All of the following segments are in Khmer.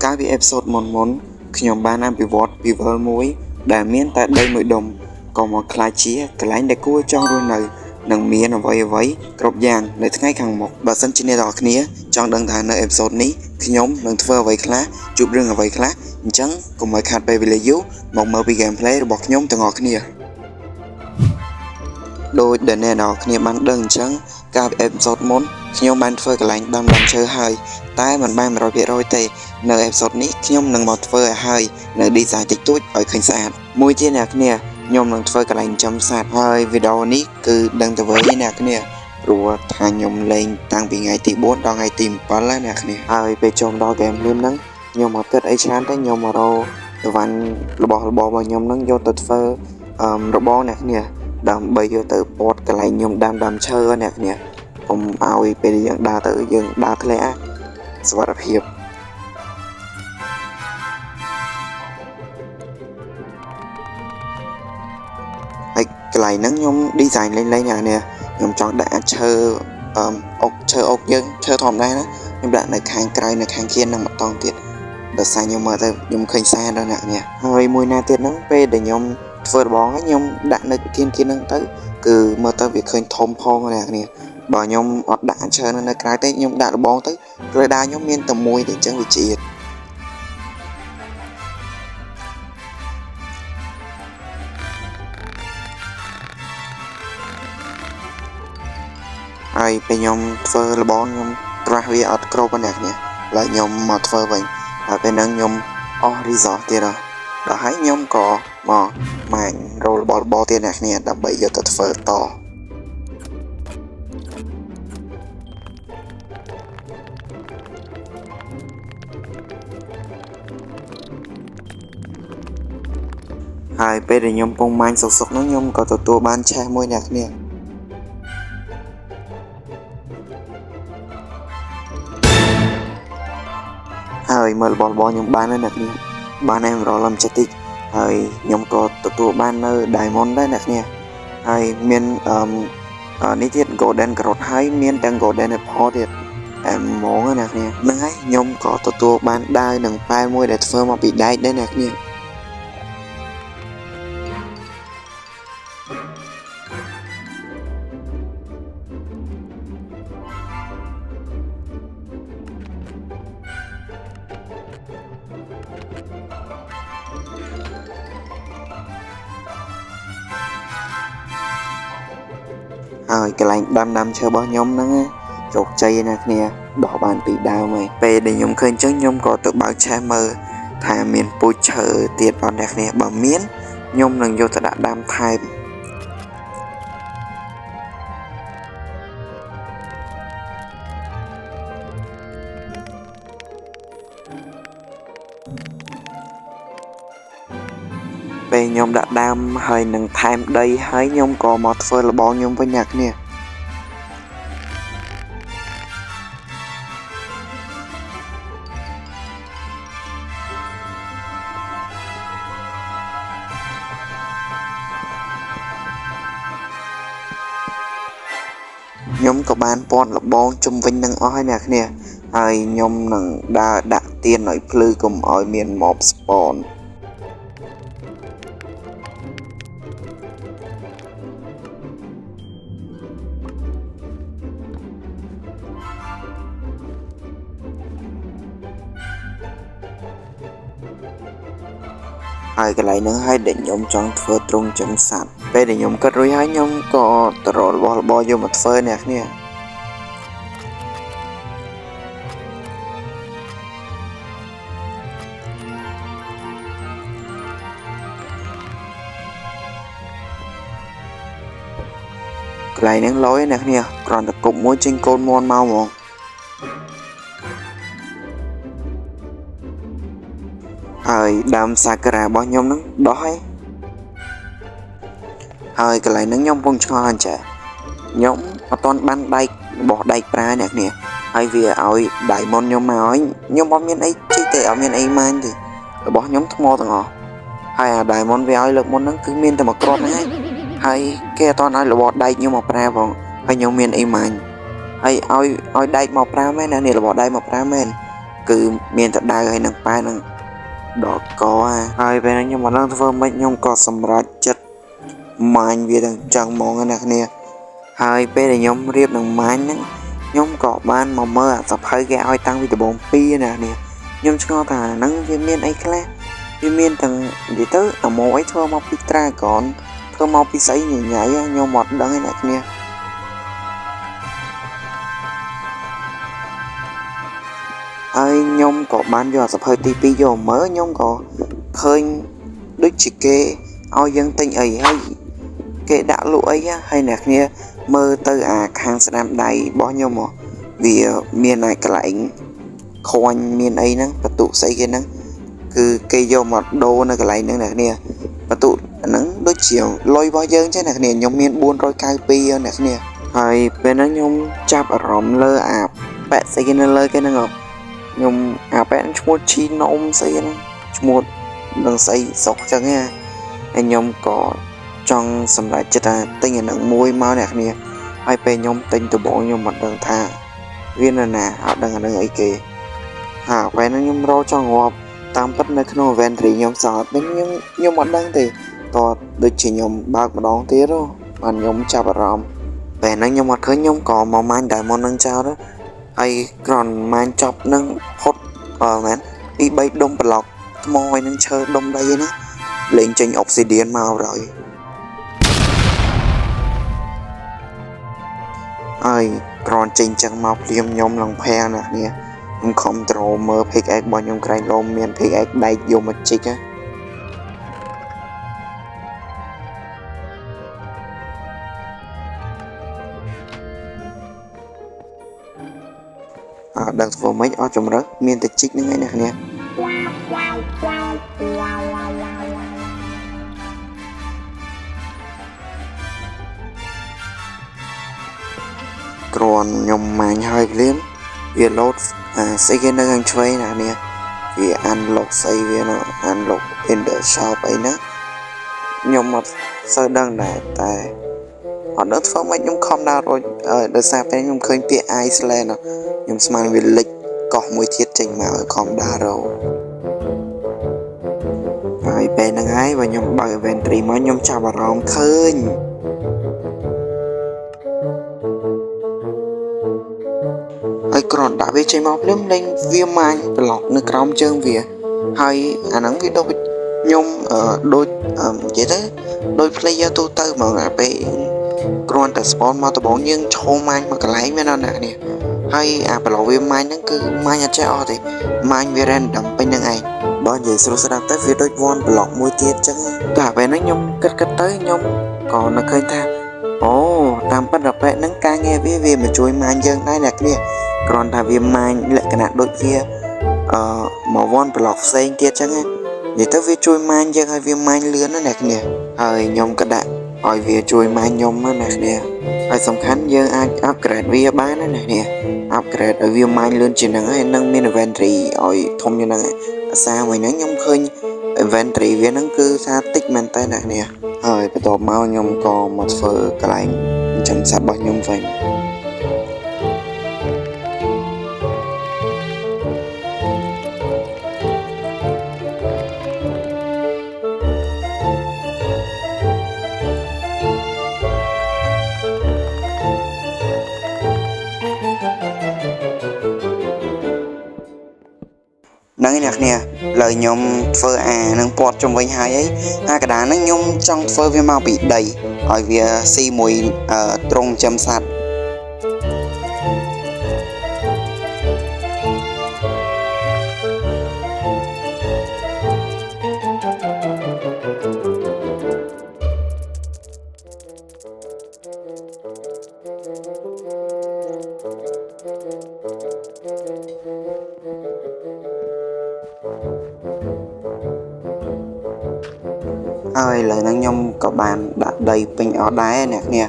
កាលពីអេពីសូតមុនខ្ញុំបានអភិវឌ្ឍពីវិលមួយដែលមានតែដីមួយដុំក៏មកក្លាយជាកន្លែងដែលគួរចង់រស់នៅនិងមានអ្វីគ្រប់យ៉ាងនៅថ្ងៃខាងមុខបើសិនជាអ្នកទាំងអស់គ្នាចង់ដឹងថានៅអេពីសូតនេះខ្ញុំនឹងធ្វើអ្វីខ្លះជួបរឿងអ្វីខ្លះអញ្ចឹងកុំឲ្យខាតពេលវេលាយូរមកមើលពី gameplay របស់ខ្ញុំទាំងអស់គ្នាដោយដែលអ្នកទាំងអស់គ្នាបានដឹងអញ្ចឹងកាលពីអេពីសូតមុនខ្ញុំបានធ្វើកន្លែងដាំឈើហើយតែមិនបាន 100% ទេនៅអេពីសូតនេះខ្ញុំនឹងមកធ្វើឲ្យហើយនៅ design តិចតួចឲ្យឃើញស្អាតមួយទៀតអ្នកគ្នាខ្ញុំនឹងធ្វើកន្លែងចំសត្វហើយវីដេអូនេះគឺដឹងទៅវិញអ្នកគ្នាព្រោះថាខ្ញុំលេងតាំងពីថ្ងៃទី4ដល់ថ្ងៃទី7ហើយអ្នកគ្នាហើយពេលចូលដល់ game លឿនហ្នឹងខ្ញុំមកគិតអីច្រើនទេខ្ញុំមករកអីវ៉ាន់របស់ខ្ញុំហ្នឹងយកទៅធ្វើរបងអ្នកគ្នាដើម្បីយកទៅពតកន្លែងខ្ញុំដាំឈើអ្នកគ្នាកុំឲ្យពេលយើងដើរទៅយើងដើរធ្លាក់សុវត្ថិភាពហើយកន្លែងហ្នឹងខ្ញុំ design លេងអ្នកគ្នាខ្ញុំចង់ដាក់ឈើអុកយើងឈើធម្មតាណាខ្ញុំដាក់នៅខាងក្រៅនៅខាងគៀននឹងម្ដងទៀតដោយសារខ្ញុំមើលទៅខ្ញុំឃើញស្អាតដល់អ្នកគ្នាហើយមួយណាទៀតហ្នឹងពេលដែលខ្ញុំធ្វើរបងខ្ញុំដាក់នៅគៀនហ្នឹងទៅគឺមើលទៅវាឃើញធំផងអ្នកគ្នាបើខ្ញុំអត់ដាក់ឈើនៅក្រៅទេខ្ញុំដាក់របងទៅក្រដាខ្ញុំមានតែមួយទេអញ្ចឹងវាជាតិហើយពេលខ្ញុំធ្វើរបងខ្ញុំត្រាស់វាអត់គ្រប់អ្នកគ្នាឡើយខ្ញុំមកធ្វើវិញហើយពេលហ្នឹងខ្ញុំអស់ resource ទៀតដល់ហើយខ្ញុំក៏មកម៉ាញរោលបលទៀតអ្នកគ្នាដើម្បីយកទៅធ្វើតហើយពេលដែលខ្ញុំពងម៉ាញសុកហ្នឹងខ្ញុំក៏ទទួលបានឆេះមួយអ្នកគ្នាហើយមើលរបស់ខ្ញុំបានហើយអ្នកគ្នាបានអេមរ៉លំចិត្តតិចហើយខ្ញុំក៏ទទួលបាននៅ diamond ដែរអ្នកគ្នាហើយមាននេះទៀត golden carrot ហើយមានទាំង golden apple ទៀតហ្មងអ្នកគ្នាហ្នឹងហើយខ្ញុំក៏ទទួលបានដាវនិងប៉ែលមួយដែលធ្វើមកពីដែកដែរអ្នកគ្នាហើយកន្លែងដាំឈើរបស់ខ្ញុំហ្នឹងជោគជ័យណាគ្នាដោះបានពីដើមហើយពេលដែលខ្ញុំឃើញចឹងខ្ញុំក៏ទៅបើកឆេះមើលថាមានពូជឈើទៀតអត់អ្នកគ្នាបើមានខ្ញុំនឹងយកទៅដាក់ដាំថែមពេលខ្ញុំដាក់ដាំហើយនឹងថែមដីហើយខ្ញុំក៏មកធ្វើរបងខ្ញុំវិញអ្នកគ្នាខ្ញុំក៏បានពណ៌របងជុំវិញនឹងអស់ហើយអ្នកគ្នាហើយខ្ញុំនឹងដើរដាក់ទៀនឲ្យភ្លឺកុំឲ្យមាន mob spawnហើយកន្លែងហ្នឹងហើយដែលខ្ញុំចង់ធ្វើទ្រង់ចំសัตว์ពេលដែលខ្ញុំគិតរួចហើយខ្ញុំក៏ទៅរករបស់យកមកធ្វើអ្នកគ្នាកន្លែងហ្នឹងលយអ្នកគ្នាគ្រាន់តែគប់មួយចេញកូនមន់មកហ្មងហើយដើមសាការ៉ារបស់ខ្ញុំហ្នឹងដោះហើយកន្លែងហ្នឹងខ្ញុំកំពុងឆ្ងល់អញ្ចឹងខ្ញុំអត់ទាន់បានដែករបស់ដែកប្រាអ្នកគ្នាហើយវាឲ្យ diamond ខ្ញុំមកហើយខ្ញុំអត់មានអីជីទេអត់មានអីម៉ាញទេរបស់ខ្ញុំថ្មទាំងអស់ហើយអា diamond វាឲ្យលើកមុនហ្នឹងគឺមានតែមួយគ្រាប់ហ្នឹងហើយគេអត់ទាន់ឲ្យរបស់ដែកខ្ញុំមកប្រើផងហើយខ្ញុំមានអីម៉ាញហើយឲ្យដែកមកប្រើមែនណានេះរបស់ដែកមកប្រើមែន គឺមានតែដៅហើយនឹងប៉ែនឹងដកកហើយពេលហ្នឹងខ្ញុំមិនដឹងធ្វើម៉េចខ្ញុំក៏សម្រេចចិត្តម៉ាញវាទាំងចឹងហ្មងណាគ្នាហើយពេលដែលខ្ញុំរៀបនឹងម៉ាញហ្នឹងខ្ញុំក៏បានមកមើលអាសភៅគេឲ្យតាំងពីដំបូង2ណាគ្នាខ្ញុំឆ្ងល់ថាហ្នឹងវាមានអីខ្លះវាមានទាំងនិយាយទៅអាម៉ូអីធ្វើមកពីត្រាហ្គនធ្វើមកពីស្អីញញ៉ៃខ្ញុំអត់ដឹងទេអ្នកគ្នាហើយខ្ញុំក៏បានយកអាសភៅទី2យកមើលខ្ញុំក៏ឃើញដូចជាគេឲ្យយើងទិញអីហើយគេដាក់លក់អីហើយអ្នកគ្នាមើលទៅអាខាងស្ដាំដៃរបស់ខ្ញុំហ៎វាមានឯកន្លែងខួញមានអីហ្នឹងបន្ទុកស្អីគេហ្នឹងគឺគេយកមកដូរនៅកន្លែងហ្នឹងអ្នកគ្នាបន្ទុកហ្នឹងដូចជាលុយរបស់យើងចឹងអ្នកគ្នាខ្ញុំមាន492អ្នកគ្នាហើយពេលហ្នឹងខ្ញុំចាប់អារម្មណ៍លើអាប៉ែស្អីគេនៅលើគេហ្នឹងខ្ញុំអាប៉ែឈ្មោះឈីណូមស្អីហ្នឹងឈ្មោះនឹងស្អីស្រុកចឹងណាហើយខ្ញុំក៏ចង់សម្រេចចិត្តថាទិញអានឹងមួយមកអ្នកគ្នាហើយពេលខ្ញុំទិញដំបូងខ្ញុំមិនដឹងថាវានៅណាអត់ដឹងអានឹងអីគេហើយពេលហ្នឹងខ្ញុំរកចង់ងាប់តាមពិតនៅក្នុង inventory ខ្ញុំសោះខ្ញុំអត់ដឹងទេតដូចជាខ្ញុំបើកម្ដងទៀតបានខ្ញុំចាប់អារម្មណ៍ពេលហ្នឹងខ្ញុំអត់ឃើញខ្ញុំក៏មកម៉ាញ diamond នឹងចោលហើយគ្រាន់ម៉ាញចប់នឹងផុតមែនទី3ដុំប្លុកថ្មឲ្យនឹងឈើដុំដីឯណាលេងចេញ obsidian មកហើយហើយគ្រាន់ចេញចឹងមកភ្លាមខ្ញុំឡើងផាណាគ្នាខ្ញុំខំត្រូលមើល pickaxe របស់ខ្ញុំក្រែងលោមមាន pickaxe ដែកយកមកជីកដឹងធ្វើម៉េចអស់ជំរើសមានតែជីកហ្នឹងឯងអ្នកគ្នាគ្រាន់ខ្ញុំម៉ាញហើយភ្លាមវាលោតស្អីគេនៅខាងឆ្វេងណានេះវា unlock ស្អីវានៅ unlock in the shop អីណាខ្ញុំអត់សូវដឹងដែរតែអត់ដឹងធ្វើម៉េចខ្ញុំខំដើររួចដោយសារតែខ្ញុំឃើញពាក្យ Iceland ខ្ញុំស្មានវាលិចកោះមួយទៀតចេញមកខំដើររកហើយពេលហ្នឹងហើយបើខ្ញុំបើក inventory មកខ្ញុំចាប់អារម្មណ៍ឃើញហើយគ្រាន់ដាក់វាចេញមកភ្លាមលេងវាម៉ាញប្លុកនៅក្រោមជើងវាហើយអាហ្នឹងវាដូចខ្ញុំដូចនិយាយទៅដូច player ទូទៅហ្មងអាពេលគ្រាន់តែ spawn មកដំបូងយើងឈោម៉ាញមកកន្លែងមែនអត់អ្នកនេះហើយអាប្លុកវាម៉ាញហ្នឹងគឺម៉ាញអត់ចេះអស់ទេម៉ាញវា random ពេញហ្នឹងឯងបើនិយាយស្រួលស្ដាប់ទៅវាដូច one ប្លុកមួយទៀតចឹងតែពេលហ្នឹងខ្ញុំគិតទៅខ្ញុំក៏នឹកឃើញថាអូតាមពិតដល់ពេលហ្នឹងការងារវាមកជួយម៉ាញយើងដែរអ្នកនេះគ្រាន់តែវាម៉ាញលក្ខណៈដូចវាមកវ៉ាន់ប្លុកផ្សេងទៀតចឹងណានិយាយទៅវាជួយម៉ាញយើងឲ្យវាម៉ាញលឿនណាអ្នកនេះហើយខ្ញុំក៏ដាក់ឲ្យវាជួយម៉ាញខ្ញុំណាអ្នកនេះហើយសំខាន់យើងអាច upgrade វាបានណាអ្នកនេះ upgrade ឲ្យវាម៉ាញលឿនជាងហ្នឹងហើយនឹងមាន inventory ឲ្យធំជាងហ្នឹងអាសាមួយហ្នឹងខ្ញុំឃើញ inventory វាហ្នឹងគឺថាតិចមែនតើអ្នកនេះហើយបន្ទាប់មកខ្ញុំក៏មកធ្វើកន្លែងចិញ្ចឹមសត្វរបស់ខ្ញុំវិញហ្នឹងឯអ្នកគ្នាលើខ្ញុំធ្វើអានឹងពាត់ជុំវិញហើយអាកដាហ្នឹងខ្ញុំចង់ធ្វើវាមកពីដីឲ្យវាស៊ីមួយត្រង់ចំសัตว์ហើយឥឡូវហ្នឹងខ្ញុំក៏បានដាក់ដីពេញអស់ដែរអ្នកគ្នា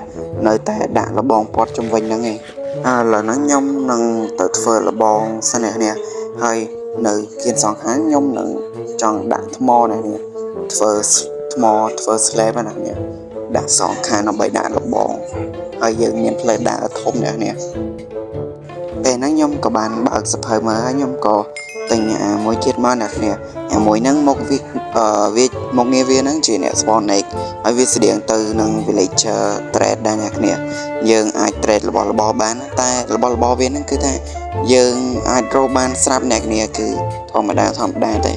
នៅតែដាក់លបងពាត់ជុំវិញហ្នឹងឯងឥឡូវហ្នឹងខ្ញុំនឹងទៅធ្វើលបងសិនអ្នកគ្នាហើយនៅគៀនសងខាងខ្ញុំនឹងចង់ដាក់ថ្មអ្នកគ្នាធ្វើថ្មធ្វើ slab ណាអ្នកគ្នាដាក់សងខាងដើម្បីដាក់លបងហើយយើងមានផ្លែដាក់ធំអ្នកគ្នាពេលហ្នឹងខ្ញុំក៏បានបើកសភៅមើលហើយខ្ញុំក៏ ទិញមួយទៀតមកអ្នកគ្នាមួយហ្នឹងមកវាមកងារវាហ្នឹងជាអ្នក Spawn Egg ហើយវាស្តៀងទៅនឹង Villager Trade ដែរអ្នកគ្នាយើងអាច trade របស់បានតែរបស់វាហ្នឹងគឺថាយើងអាចរកបានស្រាប់អ្នកគ្នាគឺធម្មតាទេ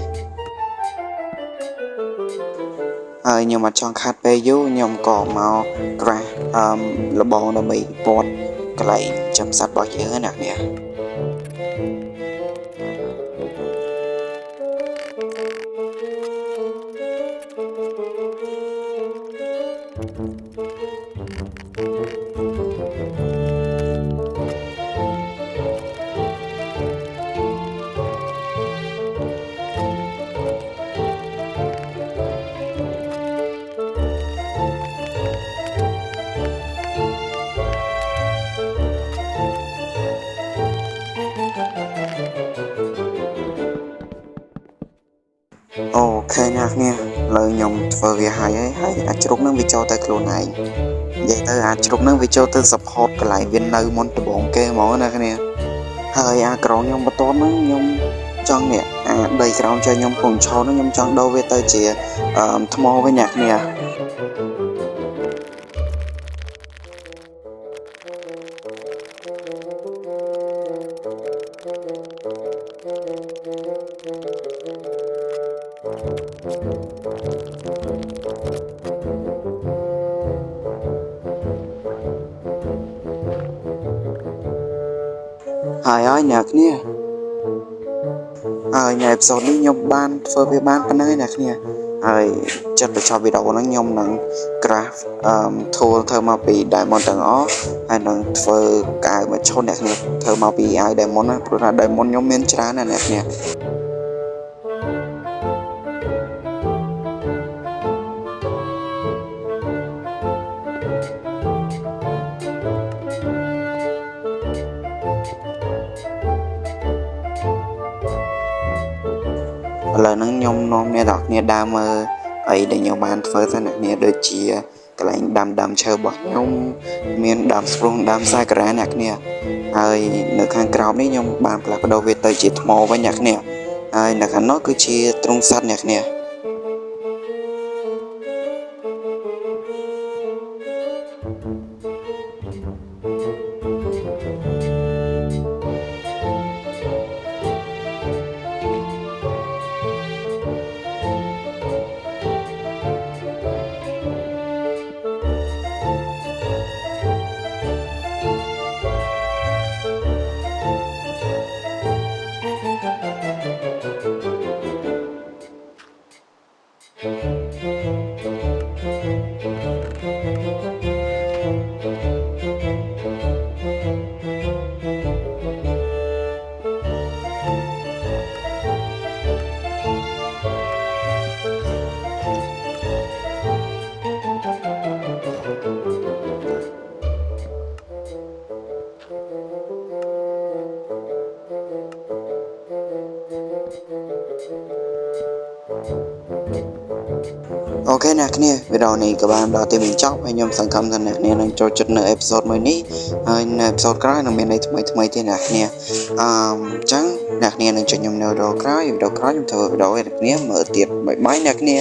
ហើយខ្ញុំអត់ចង់ខាត់ពេលយូរខ្ញុំក៏មក crash លបងដើម្បីពាត់កន្លែងចំសัตว์របស់យើងណាអ្នកគ្នាអូខេអ្នកគ្នាឥឡូវខ្ញុំធ្វើវាហើយអាចជ្រុកនឹងវាចូលទៅខ្លួនឯងនិយាយទៅអាចជ្រុកនឹងវាចូលទៅ support កន្លែងវានៅមុនដំបងគេហ្មងណាគ្នាហើយក្រោមខ្ញុំបន្ទាប់ហ្នឹងខ្ញុំចង់នេះដីក្រោមchoខ្ញុំពុំឆោតខ្ញុំចង់ដូរវាទៅជាថ្មវិញអ្នកគ្នាហើយអ្នកគ្នាហើយនៅអេពីសូតនេះខ្ញុំបានធ្វើវាបានប៉ុណ្ណឹងឯអ្នកគ្នាហើយចិត្តបញ្ចប់វីដេអូហ្នឹងខ្ញុំនឹង craft tool ធ្វើមកពី diamond ទាំងអស់ហើយនឹងធ្វើកៅមកឈុតអ្នកគ្នាធ្វើមកពីអាយ diamond ណាព្រោះថា diamond ខ្ញុំមានច្រើនណាស់អ្នកគ្នាឥឡូវហ្នឹងខ្ញុំនាំអ្នកនរគ្នាដើរមើលអីដែលខ្ញុំបានធ្វើទៅអ្នកគ្នាដូចជាកន្លែងដាំឈើរបស់ខ្ញុំមានដាំស្ព្រុងដាំសាការ៉ាអ្នកគ្នាហើយនៅខាងក្រោមនេះខ្ញុំបានផ្លាស់ប្ដូរវាទៅជាថ្មវិញអ្នកគ្នាហើយនៅខាងនោះគឺជាទ្រុងសត្វអ្នកគ្នាអូខេអ្នកគ្នាវីដេអូនេះក៏បានដល់ទីបញ្ចប់ហើយខ្ញុំសង្ឃឹមថាអ្នកគ្នានឹងចូលចិត្តនៅអេពីសូតមួយនេះហើយនៅអេពីសូតក្រោយនឹងមានអីថ្មីទៀតអ្នកគ្នាអញ្ចឹងអ្នកគ្នានឹងជួយខ្ញុំនៅវីដេអូក្រោយខ្ញុំធ្វើវីដេអូឲ្យអ្នកគ្នាមើលទៀតបាយបាយអ្នកគ្នា